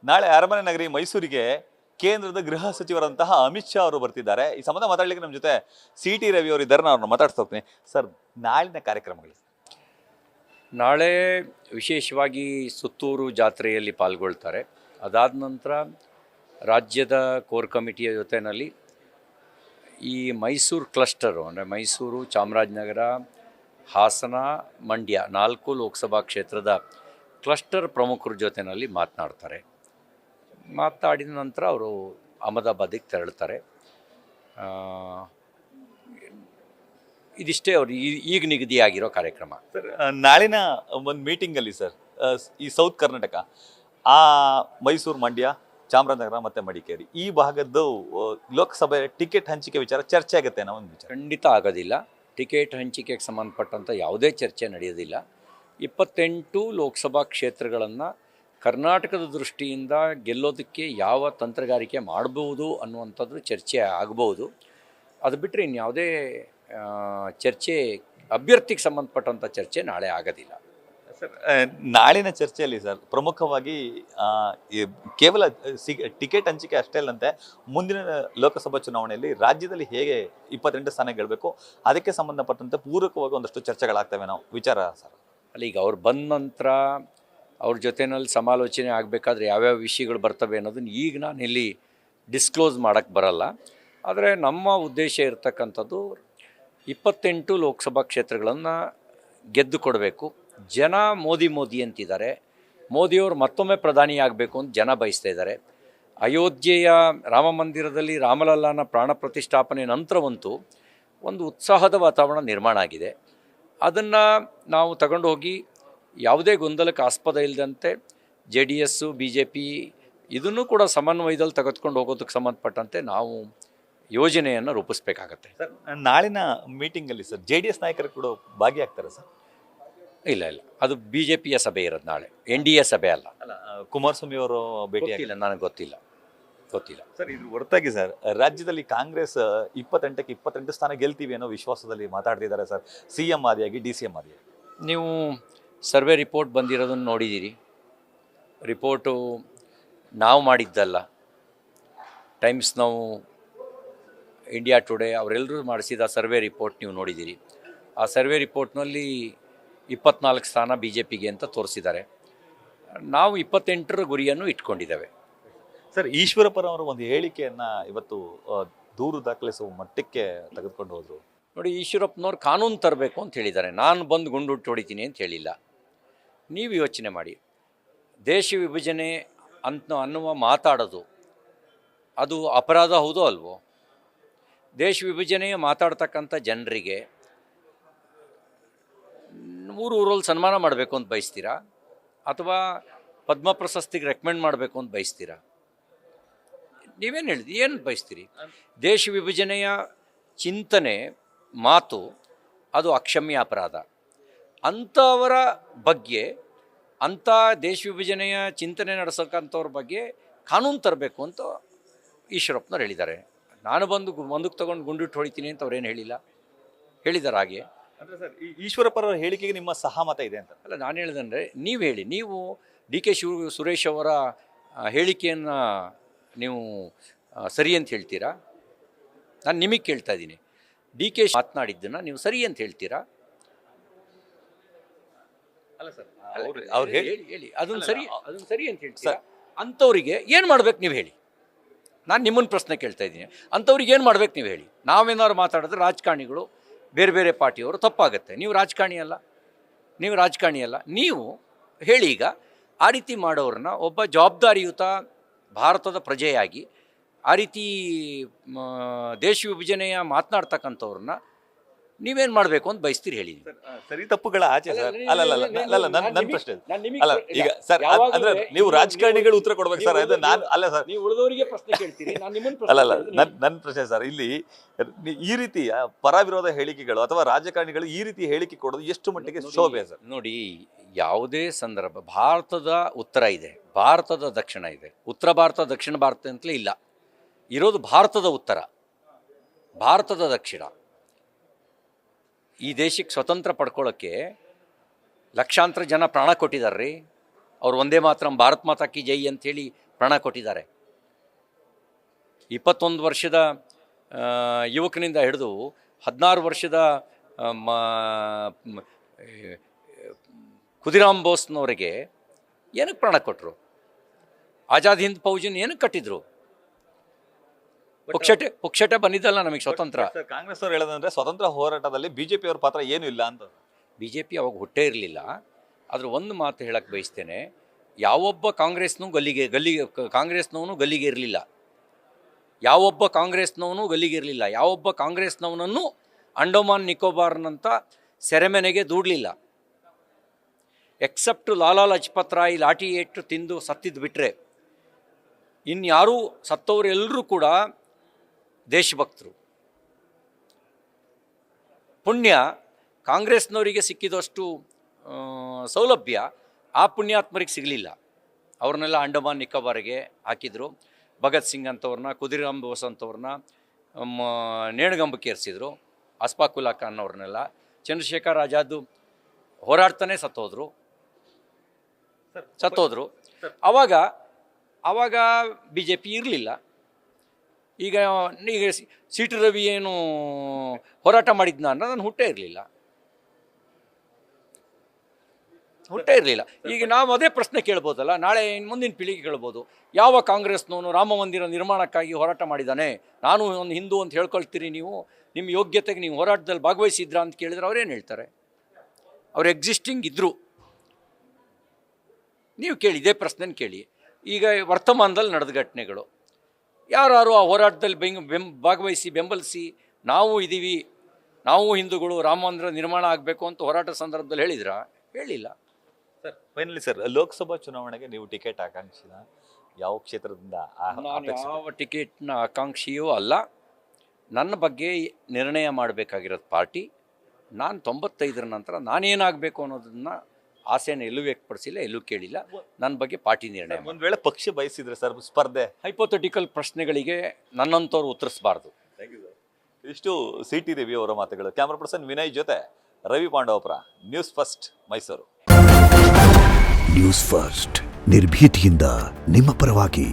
ನಾಳೆ ಅರಮನೆ ನಗರಿ ಮೈಸೂರಿಗೆ ಕೇಂದ್ರದ ಗೃಹ ಸಚಿವರಂತಹ ಅಮಿತ್ ಶಾ ಅವರು ಬರ್ತಿದ್ದಾರೆ. ಈ ಸಂಬಂಧ ಮಾತಾಡ್ಲಿಕ್ಕೆ ನಮ್ಮ ಜೊತೆ ಸಿ.ಟಿ. ರವಿ ಅವರು ಇದ್ದಾರೆ. ನಾನು ಅವ್ರನ್ನ ಮಾತಾಡ್ತಾ ಹೋಗ್ತೀನಿ. ಸರ್, ನಾಳಿನ ಕಾರ್ಯಕ್ರಮಗಳು ನಾಳೆ ವಿಶೇಷವಾಗಿ ಸುತ್ತೂರು ಜಾತ್ರೆಯಲ್ಲಿ ಪಾಲ್ಗೊಳ್ತಾರೆ. ಅದಾದ ನಂತರ ರಾಜ್ಯದ ಕೋರ್ ಕಮಿಟಿಯ ಜೊತೆಯಲ್ಲಿ ಈ ಮೈಸೂರು ಕ್ಲಸ್ಟರು ಅಂದರೆ ಮೈಸೂರು, ಚಾಮರಾಜನಗರ, ಹಾಸನ, ಮಂಡ್ಯ 4 ಲೋಕಸಭಾ ಕ್ಷೇತ್ರದ ಕ್ಲಸ್ಟರ್ ಪ್ರಮುಖರ ಜೊತೆಯಲ್ಲಿ ಮಾತನಾಡ್ತಾರೆ. ಮಾತಾಡಿದ ನಂತರ ಅವರು ಅಹಮದಾಬಾದಿಗೆ ತೆರಳುತ್ತಾರೆ. ಇದಿಷ್ಟೇ ಅವರು ಈಗ ನಿಗದಿಯಾಗಿರೋ ಕಾರ್ಯಕ್ರಮ. ಸರ್, ನಾಳಿನ ಒಂದು ಮೀಟಿಂಗಲ್ಲಿ ಸರ್, ಈ ಸೌತ್ ಕರ್ನಾಟಕ, ಆ ಮೈಸೂರು, ಮಂಡ್ಯ, ಚಾಮರಾಜನಗರ ಮತ್ತು ಮಡಿಕೇರಿ ಈ ಭಾಗದ್ದು ಲೋಕಸಭೆ ಟಿಕೆಟ್ ಹಂಚಿಕೆ ವಿಚಾರ ಚರ್ಚೆ ಆಗುತ್ತೆ ಅನ್ನೋ ಒಂದು ವಿಚಾರ. ಖಂಡಿತ ಆಗೋದಿಲ್ಲ. ಟಿಕೆಟ್ ಹಂಚಿಕೆಗೆ ಸಂಬಂಧಪಟ್ಟಂಥ ಯಾವುದೇ ಚರ್ಚೆ ನಡೆಯೋದಿಲ್ಲ. 28 ಲೋಕಸಭಾ ಕ್ಷೇತ್ರಗಳನ್ನು ಕರ್ನಾಟಕದ ದೃಷ್ಟಿಯಿಂದ ಗೆಲ್ಲೋದಕ್ಕೆ ಯಾವ ತಂತ್ರಗಾರಿಕೆ ಮಾಡ್ಬೋದು ಅನ್ನುವಂಥದ್ದು ಚರ್ಚೆ ಆಗ್ಬೋದು. ಅದು ಬಿಟ್ಟರೆ ಇನ್ಯಾವುದೇ ಚರ್ಚೆ, ಅಭ್ಯರ್ಥಿಗೆ ಸಂಬಂಧಪಟ್ಟಂಥ ಚರ್ಚೆ ನಾಳೆ ಆಗೋದಿಲ್ಲ. ಸರ್, ನಾಳಿನ ಚರ್ಚೆಯಲ್ಲಿ ಸರ್ ಪ್ರಮುಖವಾಗಿ ಕೇವಲ ಟಿಕೆಟ್ ಹಂಚಿಕೆ ಅಷ್ಟೇ ಅಲ್ಲಂತೆ, ಮುಂದಿನ ಲೋಕಸಭಾ ಚುನಾವಣೆಯಲ್ಲಿ ರಾಜ್ಯದಲ್ಲಿ ಹೇಗೆ 28 ಸ್ಥಾನ ಗೆಲ್ಲಬೇಕು ಅದಕ್ಕೆ ಸಂಬಂಧಪಟ್ಟಂತೆ ಪೂರಕವಾಗಿ ಒಂದಷ್ಟು ಚರ್ಚೆಗಳಾಗ್ತವೆ ನಾವು ವಿಚಾರ ಸರ್. ಅಲ್ಲಿ ಈಗ ಅವ್ರು ಬಂದ ನಂತರ ಅವ್ರ ಜೊತೆಯಲ್ಲಿ ಸಮಾಲೋಚನೆ ಆಗಬೇಕಾದ್ರೆ ಯಾವ್ಯಾವ ವಿಷಯಗಳು ಬರ್ತವೆ ಅನ್ನೋದನ್ನು ಈಗ ನಾನು ಇಲ್ಲಿ ಡಿಸ್ಕ್ಲೋಸ್ ಮಾಡೋಕ್ಕೆ ಬರಲ್ಲ. ಆದರೆ ನಮ್ಮ ಉದ್ದೇಶ ಇರತಕ್ಕಂಥದ್ದು 28 ಲೋಕಸಭಾ ಕ್ಷೇತ್ರಗಳನ್ನು ಗೆದ್ದು ಕೊಡಬೇಕು. ಜನ ಮೋದಿ ಅಂತಿದ್ದಾರೆ. ಮೋದಿಯವರು ಮತ್ತೊಮ್ಮೆ ಪ್ರಧಾನಿ ಆಗಬೇಕು ಅಂತ ಜನ ಬಯಸ್ತಾ ಇದ್ದಾರೆ. ಅಯೋಧ್ಯೆಯ ರಾಮ ಮಂದಿರದಲ್ಲಿ ರಾಮಲಲ್ಲಾನ ಪ್ರಾಣ ಪ್ರತಿಷ್ಠಾಪನೆ ನಂತರವಂತೂ ಒಂದು ಉತ್ಸಾಹದ ವಾತಾವರಣ ನಿರ್ಮಾಣ ಆಗಿದೆ. ಅದನ್ನು ನಾವು ತಗೊಂಡು ಹೋಗಿ ಯಾವುದೇ ಗೊಂದಲಕ್ಕೆ ಆಸ್ಪದ ಇಲ್ಲದಂತೆ JDS, BJP ಇದನ್ನು ಕೂಡ ಸಮನ್ವಯದಲ್ಲಿ ತೆಗೆದುಕೊಂಡು ಹೋಗೋದಕ್ಕೆ ಸಂಬಂಧಪಟ್ಟಂತೆ ನಾವು ಯೋಜನೆಯನ್ನು ರೂಪಿಸಬೇಕಾಗತ್ತೆ. ಸರ್, ನಾಳಿನ ಮೀಟಿಂಗಲ್ಲಿ ಸರ್ JDS ನಾಯಕರು ಕೂಡ ಭಾಗಿಯಾಗ್ತಾರೆ ಸರ್? ಇಲ್ಲ, ಅದು BJPಯ ಸಭೆ ಇರೋದು ನಾಳೆ, NDA ಸಭೆ ಅಲ್ಲ. ಕುಮಾರಸ್ವಾಮಿ ಅವರು ಭೇಟಿ ಇಲ್ಲ, ನನಗೆ ಗೊತ್ತಿಲ್ಲ. ಸರ್, ಇದು ಹೊರತಾಗಿ ಸರ್ ರಾಜ್ಯದಲ್ಲಿ ಕಾಂಗ್ರೆಸ್ 28ಕ್ಕೆ 28 ಸ್ಥಾನ ಗೆಲ್ತೀವಿ ಅನ್ನೋ ವಿಶ್ವಾಸದಲ್ಲಿ ಮಾತಾಡ್ತಿದ್ದಾರೆ ಸರ್, CM ಆದಿಯಾಗಿ DCM ಆದಿಯಾಗಿ. ನೀವು ಸರ್ವೆ ರಿಪೋರ್ಟ್ ಬಂದಿರೋದನ್ನು ನೋಡಿದ್ದೀರಿ. ರಿಪೋರ್ಟು ನಾವು ಮಾಡಿದ್ದಲ್ಲ. ಟೈಮ್ಸ್ ನಾವು, ಇಂಡಿಯಾ ಟುಡೇ ಅವರೆಲ್ಲರೂ ಮಾಡಿಸಿದ ಸರ್ವೆ ರಿಪೋರ್ಟ್ ನೀವು ನೋಡಿದ್ದೀರಿ. ಆ ಸರ್ವೆ ರಿಪೋರ್ಟ್ನಲ್ಲಿ 24 ಸ್ಥಾನ BJPಗೆ ಅಂತ ತೋರಿಸಿದ್ದಾರೆ. ನಾವು 28ರ ಗುರಿಯನ್ನು ಇಟ್ಕೊಂಡಿದ್ದೇವೆ. ಸರ್, ಈಶ್ವರಪ್ಪನವರ ಒಂದು ಹೇಳಿಕೆಯನ್ನು ಇವತ್ತು ದೂರು ದಾಖಲಿಸುವ ಮಟ್ಟಕ್ಕೆ ತೆಗೆದುಕೊಂಡು ಹೋದರು. ನೋಡಿ, ಈಶ್ವರಪ್ಪನವ್ರು ಕಾನೂನು ತರಬೇಕು ಅಂತ ಹೇಳಿದ್ದಾರೆ. ನಾನು ಬಂದು ಗುಂಡುಟ್ಟು ಹೊಡಿತೀನಿ ಅಂತ ಹೇಳಿಲ್ಲ. ನೀವು ಯೋಚನೆ ಮಾಡಿ, ದೇಶ ವಿಭಜನೆ ಅನ್ನುವ ಮಾತಾಡೋದು ಅದು ಅಪರಾಧ ಹೌದೋ ಅಲ್ವೋ? ದೇಶ ವಿಭಜನೆಯ ಮಾತಾಡ್ತಕ್ಕಂಥ ಜನರಿಗೆ ಊರಲ್ಲಿ ಸನ್ಮಾನ ಮಾಡಬೇಕು ಅಂತ ಬಯಸ್ತೀರಾ, ಅಥವಾ ಪದ್ಮ ಪ್ರಶಸ್ತಿಗೆ ರೆಕಮೆಂಡ್ ಮಾಡಬೇಕು ಅಂತ ಬಯಸ್ತೀರಾ? ನೀವೇನು ಹೇಳಿದ್ರಿ, ಏನು ಬಯಸ್ತೀರಿ? ದೇಶ ವಿಭಜನೆಯ ಚಿಂತನೆ, ಮಾತು ಅದು ಅಕ್ಷಮ್ಯ ಅಪರಾಧ. ಅಂಥವರ ಬಗ್ಗೆ, ಅಂಥ ದೇಶ ವಿಭಜನೆಯ ಚಿಂತನೆ ನಡೆಸೋಕ್ಕಂಥವ್ರ ಬಗ್ಗೆ ಕಾನೂನು ತರಬೇಕು ಅಂತ ಈಶ್ವರಪ್ಪನವ್ರು ಹೇಳಿದ್ದಾರೆ. ನಾನು ಬಂದು ಮುಂದಕ್ಕೆ ತೊಗೊಂಡು ಗುಂಡಿಟ್ಟು ಹೊಡಿತೀನಿ ಅಂತ ಅವ್ರೇನು ಹೇಳಿಲ್ಲ. ಹೇಳಿದ್ದಾರೆ ಹಾಗೆ. ಅಂದರೆ ಸರ್, ಈ ಈಶ್ವರಪ್ಪನವರ ಹೇಳಿಕೆಗೆ ನಿಮ್ಮ ಸಹಮತ ಇದೆ ಅಂತ? ಅಲ್ಲ, ನಾನು ಹೇಳಿದಂದರೆ ನೀವು ಹೇಳಿ. ನೀವು DK ಸುರೇಶ್ ಅವರ ಹೇಳಿಕೆಯನ್ನು ನೀವು ಸರಿ ಅಂತ ಹೇಳ್ತೀರಾ? ನಾನು ನಿಮಗೆ ಕೇಳ್ತಾ ಇದ್ದೀನಿ, DK ಮಾತನಾಡಿದ್ದನ್ನು ನೀವು ಸರಿ ಅಂತ ಹೇಳ್ತೀರಾ? ಅಲ್ಲ ಸರ್, ಅವ್ರು ಹೇಳಿ ಅದನ್ನು ಸರಿ ಅಂತ ಹೇಳ್ತೀರಾ? ಅಂಥವ್ರಿಗೆ ಏನು ಮಾಡ್ಬೇಕು ನೀವು ಹೇಳಿ. ನಾನು ನಿಮ್ಮನ್ನು ಪ್ರಶ್ನೆ ಕೇಳ್ತಾ ಇದ್ದೀನಿ, ಅಂಥವ್ರಿಗೆ ಏನು ಮಾಡ್ಬೇಕು ನೀವು ಹೇಳಿ. ನಾವೇನಾದ್ರು ಮಾತಾಡಿದ್ರೆ ರಾಜಕಾರಣಿಗಳು, ಬೇರೆ ಬೇರೆ ಪಾರ್ಟಿಯವರು ತಪ್ಪಾಗತ್ತೆ. ನೀವು ರಾಜಕಾರಣಿ ಅಲ್ಲ. ನೀವು ಹೇಳಿ. ಈಗ ಆ ರೀತಿ ಮಾಡೋರನ್ನ, ಒಬ್ಬ ಜವಾಬ್ದಾರಿಯುತ ಭಾರತದ ಪ್ರಜೆಯಾಗಿ ಆ ರೀತಿ ದೇಶ ವಿಭಜನೆಯ ಮಾತನಾಡ್ತಕ್ಕಂಥವ್ರನ್ನ ನೀವೇನು ಮಾಡಬೇಕು ಅಂತ ಬಯಸ್ತೀರಿ ಹೇಳಿ. ಸರಿ ತಪ್ಪುಗಳ ಆಚೆ ಸರ್. ಅಲ್ಲ, ನನ್ನ ಪ್ರಶ್ನೆ ಅಲ್ಲ. ಈಗ ಸರ್, ಅಂದ್ರೆ ನೀವು ರಾಜಕಾರಣಿಗಳು ಉತ್ತರ ಕೊಡ್ಬೇಕು ಸರ್. ಅದು ನಾನು ಅಲ್ಲ ಸರ್, ನೀವು ಉಳಿದವರಿಗೆ ಪ್ರಶ್ನೆ ಕೇಳ್ತೀರಿ. ಅಲ್ಲ, ನನ್ನ ಪ್ರಶ್ನೆ ಸರ್, ಇಲ್ಲಿ ಈ ರೀತಿಯ ಪರ ವಿರೋಧ ಹೇಳಿಕೆಗಳು ಅಥವಾ ರಾಜಕಾರಣಿಗಳು ಈ ರೀತಿ ಹೇಳಿಕೆ ಕೊಡೋದು ಎಷ್ಟು ಮಟ್ಟಿಗೆ ಶೋಭೆ ಸರ್? ನೋಡಿ, ಯಾವುದೇ ಸಂದರ್ಭ, ಭಾರತದ ಉತ್ತರ ಇದೆ, ಭಾರತದ ದಕ್ಷಿಣ ಇದೆ. ಉತ್ತರ ಭಾರತ, ದಕ್ಷಿಣ ಭಾರತ ಅಂತಲೇ ಇಲ್ಲ. ಇರೋದು ಭಾರತದ ಉತ್ತರ, ಭಾರತದ ದಕ್ಷಿಣ. ಈ ದೇಶಕ್ಕೆ ಸ್ವತಂತ್ರ ಪಡ್ಕೊಳ್ಳೋಕ್ಕೆ ಲಕ್ಷಾಂತರ ಜನ ಪ್ರಾಣ ಕೊಟ್ಟಿದ್ದಾರೆ ರೀ. ಅವ್ರು ಒಂದೇ ಮಾತ್ರ ಭಾರತ್ ಮಾತಾ ಕಿ ಜೈ ಅಂಥೇಳಿ ಪ್ರಾಣ ಕೊಟ್ಟಿದ್ದಾರೆ. 21 ವರ್ಷದ ಯುವಕನಿಂದ ಹಿಡಿದು 16 ವರ್ಷದ ಖುದಿರಾಮ್ ಬೋಸ್ನವರಿಗೆ ಏನಕ್ಕೆ ಪ್ರಾಣ ಕೊಟ್ಟರು? ಆಜಾದ್ ಹಿಂದ್ ಫೌಜನ್ ಏನಕ್ಕೆ ಕಟ್ಟಿದ್ರು? ಪುಕ್ಷಟೆ ಬಂದಿದ್ದಲ್ಲ ನಮಗೆ ಸ್ವತಂತ್ರ. ಕಾಂಗ್ರೆಸ್ ಅವ್ರು ಹೇಳೋದಂದ್ರೆ ಸ್ವತಂತ್ರ ಹೋರಾಟದಲ್ಲಿ ಬಿಜೆಪಿ ಅವ್ರ ಪಾತ್ರ ಏನೂ ಇಲ್ಲ ಅಂತ. BJP ಅವಾಗ ಹುಟ್ಟೇ ಇರಲಿಲ್ಲ. ಆದ್ರೆ ಒಂದು ಮಾತು ಹೇಳಕ್ಕೆ ಬಯಸ್ತೇನೆ, ಯಾವೊಬ್ಬ ಕಾಂಗ್ರೆಸ್ನೂ ಕಾಂಗ್ರೆಸ್ನವನು ಗಲ್ಲಿಗೆ ಇರಲಿಲ್ಲ. ಯಾವೊಬ್ಬ ಕಾಂಗ್ರೆಸ್ನವನನ್ನು ಅಂಡಮಾನ್ ನಿಕೋಬಾರ್ನಂಥ ಸೆರೆಮನೆಗೆ ದೂಡಲಿಲ್ಲ. ಎಕ್ಸೆಪ್ಟ್ ಲಾಲಾ ಲಜಪತ್ ರಾಯ್ ಲಾಠಿ ಏಟು ತಿಂದು ಸತ್ತಿದ್ದು ಬಿಟ್ಟರೆ ಇನ್ಯಾರೂ ಸತ್ತವರೆಲ್ಲರೂ ಕೂಡ ದೇಶಭಕ್ತರು. ಪುಣ್ಯ ಕಾಂಗ್ರೆಸ್ನವರಿಗೆ ಸಿಕ್ಕಿದಷ್ಟು ಸೌಲಭ್ಯ ಆ ಪುಣ್ಯಾತ್ಮರಿಗೆ ಸಿಗಲಿಲ್ಲ. ಅವ್ರನ್ನೆಲ್ಲ ಅಂಡಮಾನ್ ನಿಕೋಬಾರ್ಗೆ ಹಾಕಿದರು. ಭಗತ್ ಸಿಂಗ್ ಅಂಥವ್ರನ್ನ, ಖುದಿರಾಮ್ ಬೋಸ್ ಅಂಥವ್ರನ್ನ ನೇಣಗಂಬಕ್ಕೆ ಏರಿಸಿದ್ರು. ಅಸ್ಫಾಕುಲ್ಲಾ ಖಾನ್ ಅವ್ರನ್ನೆಲ್ಲ. ಚಂದ್ರಶೇಖರ್ ಆಜಾದ್ ಹೋರಾಡ್ತಾನೆ ಸತ್ತೋದ್ರು. ಆವಾಗ BJP ಇರಲಿಲ್ಲ. ಈಗ ಸಿ ಟಿ ರವಿ ಏನು ಹೋರಾಟ ಮಾಡಿದ್ನ ಅನ್ನೋ ನಾನು ಹುಟ್ಟೇ ಇರಲಿಲ್ಲ. ಈಗ ನಾವು ಅದೇ ಪ್ರಶ್ನೆ ಕೇಳ್ಬೋದಲ್ಲ, ನಾಳೆ ಮುಂದಿನ ಪೀಳಿಗೆ ಕೇಳ್ಬೋದು, ಯಾವ ಕಾಂಗ್ರೆಸ್ನವನು ರಾಮ ಮಂದಿರ ನಿರ್ಮಾಣಕ್ಕಾಗಿ ಹೋರಾಟ ಮಾಡಿದ್ದಾನೆ, ನಾನು ಒಂದು ಹಿಂದೂ ಅಂತ ಹೇಳ್ಕೊಳ್ತೀರಿ, ನೀವು ನಿಮ್ಮ ಯೋಗ್ಯತೆಗೆ ನೀವು ಹೋರಾಟದಲ್ಲಿ ಭಾಗವಹಿಸಿದ್ರಾ ಅಂತ ಕೇಳಿದ್ರೆ ಅವ್ರೇನು ಹೇಳ್ತಾರೆ? ಅವ್ರು ಎಕ್ಸಿಸ್ಟಿಂಗ್ ಇದ್ದರು. ನೀವು ಕೇಳಿ, ಇದೇ ಪ್ರಶ್ನೆನ ಕೇಳಿ. ಈಗ ವರ್ತಮಾನದಲ್ಲಿ ನಡೆದ ಘಟನೆಗಳು, ಯಾರು ಆ ಹೋರಾಟದಲ್ಲಿ ಭಾಗವಹಿಸಿ ಬೆಂಬಲಿಸಿ ನಾವು ಇದ್ದೀವಿ, ನಾವು ಹಿಂದೂಗಳು, ರಾಮ ಮಂದಿರ ನಿರ್ಮಾಣ ಆಗಬೇಕು ಅಂತ ಹೋರಾಟ ಸಂದರ್ಭದಲ್ಲಿ ಹೇಳಿಲ್ಲ. ಸರ್ ಫೈನಲಿ ಸರ್, ಲೋಕಸಭಾ ಚುನಾವಣೆಗೆ ನೀವು ಟಿಕೆಟ್ ಆಕಾಂಕ್ಷಿನ ಯಾವ ಕ್ಷೇತ್ರದಿಂದ? ನಾನು ಯಾವ ಟಿಕೆಟ್ನ ಆಕಾಂಕ್ಷಿಯೂ ಅಲ್ಲ. ನನ್ನ ಬಗ್ಗೆ ನಿರ್ಣಯ ಮಾಡಬೇಕಾಗಿರೋದು ಪಾರ್ಟಿ. ನಾನು 95ರ ನಂತರ ನಾನೇನಾಗಬೇಕು ಅನ್ನೋದನ್ನು ಆಸೆಯನ್ನು ಎಲ್ಲೂ ವ್ಯಕ್ತಪಡಿಸಿಲ್ಲ, ಎಲ್ಲೂ ಕೇಳಿಲ್ಲ. ನನ್ನ ಬಗ್ಗೆ ಪಾರ್ಟಿ ನಿರ್ಣಯ. ಒಂದು ವೇಳೆ ಪಕ್ಷ ಬಯಸಿದ್ರೆ ಸರ್ ಸ್ಪರ್ಧೆ, ಹೈಪೋಥೆಟಿಕಲ್ ಪ್ರಶ್ನೆಗಳಿಗೆ ನನ್ನಂಥವ್ರು ಉತ್ತರಿಸಬಾರ್ದು. ಇಷ್ಟು CT ರವಿ ಅವರ ಮಾತುಗಳು. ಕ್ಯಾಮ್ರಾ ಪರ್ಸನ್ ವಿನಯ್ ಜೊತೆ Ravi Pandavapura, news first Mysuru. News first ನಿರ್ಭೀತಿಯಿಂದ ನಿಮ್ಮ ಪರವಾಗಿ.